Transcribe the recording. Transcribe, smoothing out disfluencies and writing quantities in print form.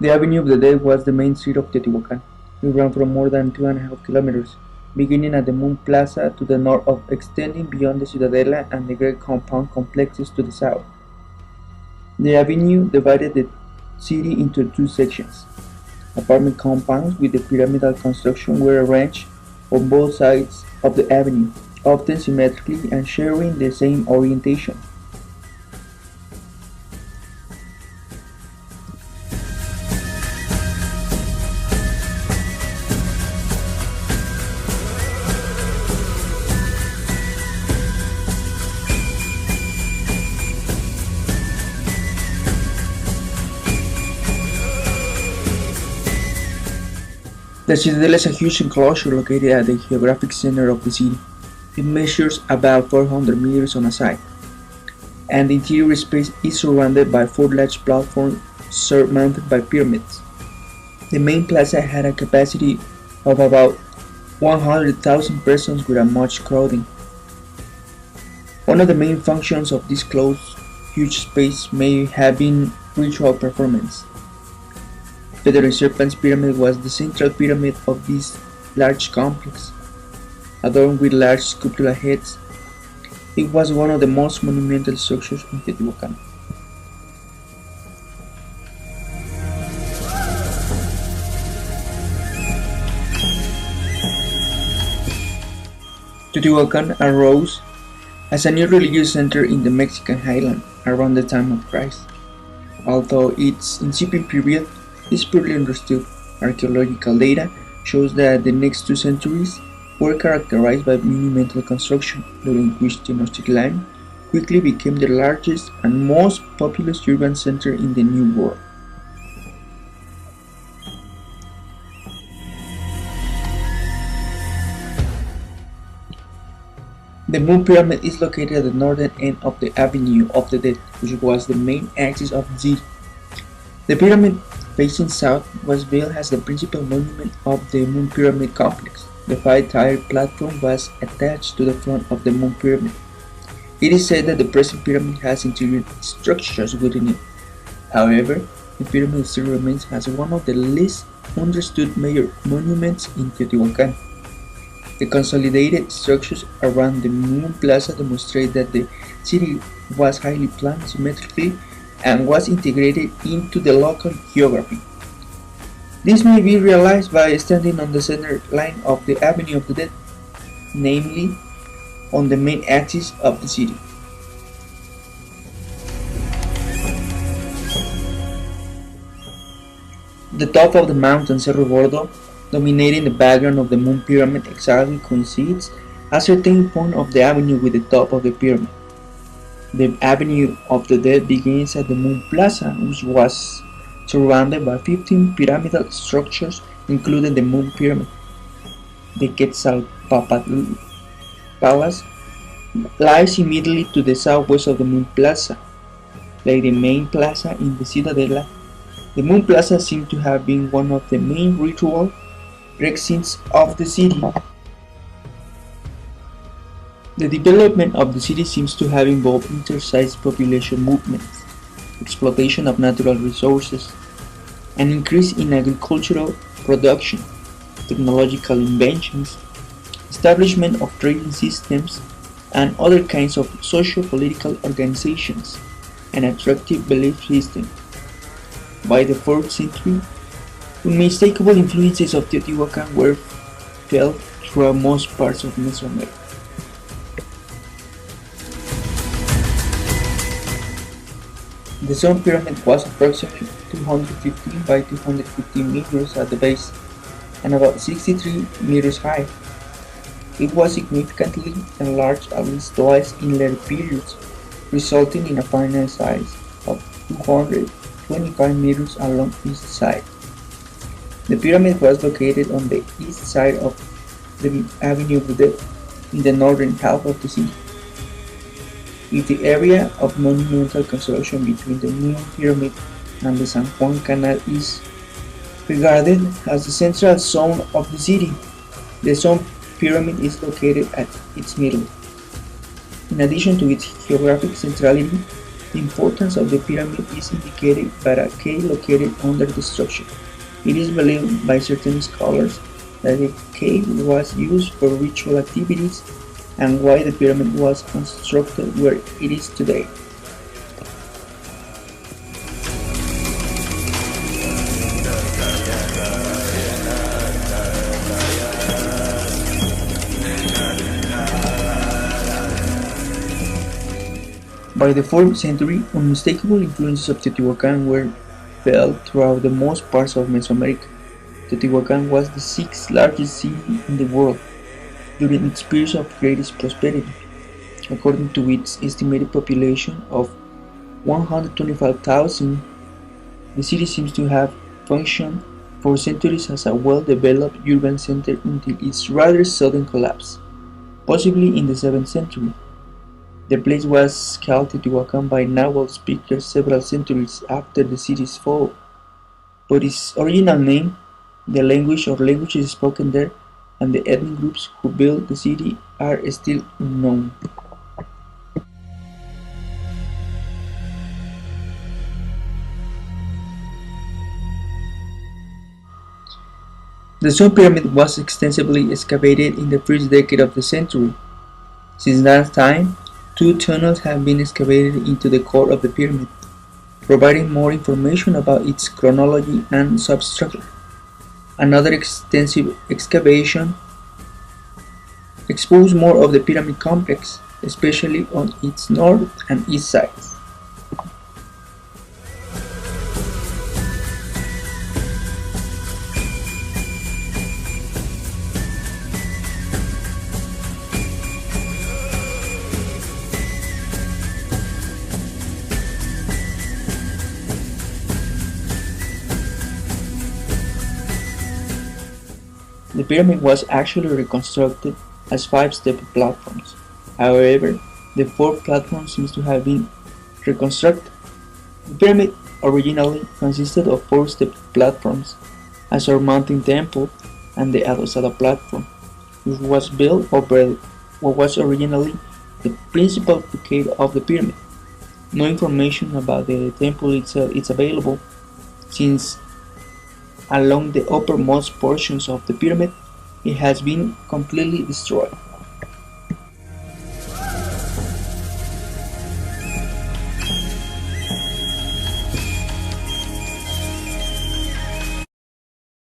The Avenue of the Dead was the main street of Teotihuacan. It ran for more than 2.5 kilometers, beginning at the Moon Plaza to the north of extending beyond the Ciudadela and the great compound complexes to the south. The avenue divided the city into two sections. Apartment compounds with the pyramidal construction were arranged on both sides of the avenue, often symmetrically and sharing the same orientation. The Citadel is a huge enclosure located at the geographic center of the city. It measures about 400 meters on a side, and the interior space is surrounded by four large platforms surmounted by pyramids. The main plaza had a capacity of about 100,000 persons without much crowding. One of the main functions of this closed, huge space may have been ritual performance. The Serpent's pyramid was the central pyramid of this large complex, adorned with large sculptural heads. It was one of the most monumental structures in Teotihuacan. Teotihuacan arose as a new religious center in the Mexican highland around the time of Christ. Although its incipient period is poorly understood, archaeological data shows that the next 2 centuries were characterized by monumental construction, during which Tenochtitlan quickly became the largest and most populous urban center in the New World. The Moon Pyramid is located at the northern end of the Avenue of the Dead, which was the main axis of the city. The pyramid facing south was built as the principal monument of the Moon Pyramid complex. The 5-tiered platform was attached to the front of the Moon Pyramid. It is said that the present pyramid has interior structures within it. However, the pyramid still remains as one of the least understood major monuments in Teotihuacan. The consolidated structures around the Moon Plaza demonstrate that the city was highly planned symmetrically and was integrated into the local geography. This may be realized by standing on the center line of the Avenue of the Dead, namely on the main axis of the city. The top of the mountain Cerro Gordo, dominating the background of the Moon Pyramid, exactly coincides at a certain point of the avenue with the top of the pyramid. The Avenue of the Dead begins at the Moon Plaza, which was surrounded by 15 pyramidal structures, including the Moon Pyramid. The Quetzalpopatl Palace lies immediately to the southwest of the Moon Plaza. Like the main plaza in the Ciudadela, the Moon Plaza seems to have been one of the main ritual precincts of the city. The development of the city seems to have involved intersized population movements, exploitation of natural resources, an increase in agricultural production, technological inventions, establishment of trading systems, and other kinds of socio-political organizations, an attractive belief system. By the 4th century, unmistakable influences of Teotihuacan were felt throughout most parts of Mesoamerica. The Sun Pyramid was approximately 215 by 215 meters at the base and about 63 meters high. It was significantly enlarged at least twice in later periods, resulting in a final size of 225 meters along each side. The pyramid was located on the east side of the Avenue of the Dead, in the northern half of the city. If the area of monumental construction between the Moon Pyramid and the San Juan Canal is regarded as the central zone of the city, the Sun Pyramid is located at its middle. In addition to its geographic centrality, The importance of the pyramid is indicated by a cave located under the structure. It is believed by certain scholars that the cave was used for ritual activities and why the pyramid was constructed where it is today. By the 4th century, unmistakable influences of Teotihuacan were felt throughout the most parts of Mesoamerica. Teotihuacan was the sixth largest city in the world during its period of greatest prosperity. According to its estimated population of 125,000, the city seems to have functioned for centuries as a well-developed urban center until its rather sudden collapse, possibly in the 7th century. The place was called Teotihuacan by nahuatl speakers several centuries after the city's fall, but its original name, the language or languages spoken there, and the ethnic groups who built the city are still unknown. The Sun Pyramid was extensively excavated in the first decade of the century. Since that time, two tunnels have been excavated into the core of the pyramid, providing more information about its chronology and substructure. Another extensive excavation exposed more of the pyramid complex, especially on its north and east sides. The pyramid was actually reconstructed as five-step platforms. However, the fourth platform seems to have been reconstructed. The pyramid originally consisted of four-step platforms, a surmounting temple, and the adosada platform, which was built over what was originally the principal facade of the pyramid. No information about the temple itself is available, since along the uppermost portions of the pyramid, it has been completely destroyed.